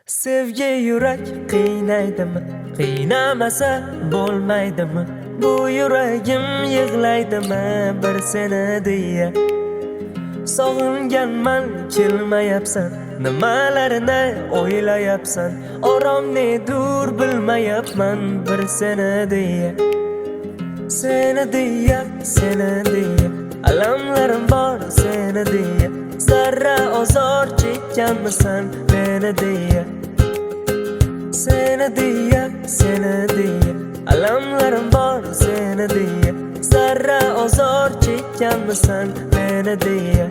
Sevgi yurak qiynaydimi? Qiynamasa bo'lmaydimi? Bu yuragim yig'laydimi bir seni deya? Sog'inganman kelmayapsan, nimalarni o'ylayapsan? Oromni dur bilmayapman bir seni deya. Seni deya, seni deya, alamlarim bor seni deya. Zarra ozor chekkanmisan meni deya. Seni deya, seni deya, alamlarim bor seni deya. Zarra ozor chekkanmisan meni deya.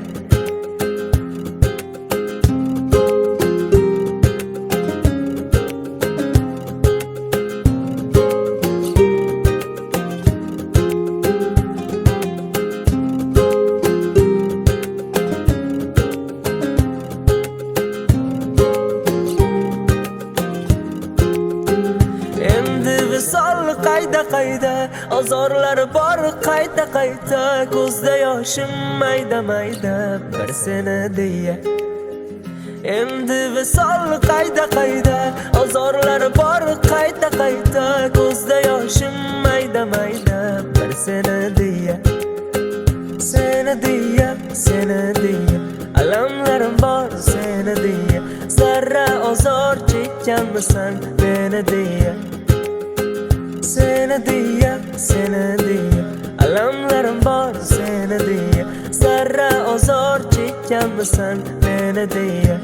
Visol qayda azorlar bor qayta ko'zda yoshim mayda bir seni deya. Endi visol qayda azorlar bor qayta ko'zda yoshim mayda bir seni deya. Seni deya, seni deya, alamlarim bor seni deya. Zarra ozor chekkanmisan meni deya. Seni deya, seni deya, alamlarim bor seni deya. Zarra ozor chekkanmisan meni deya.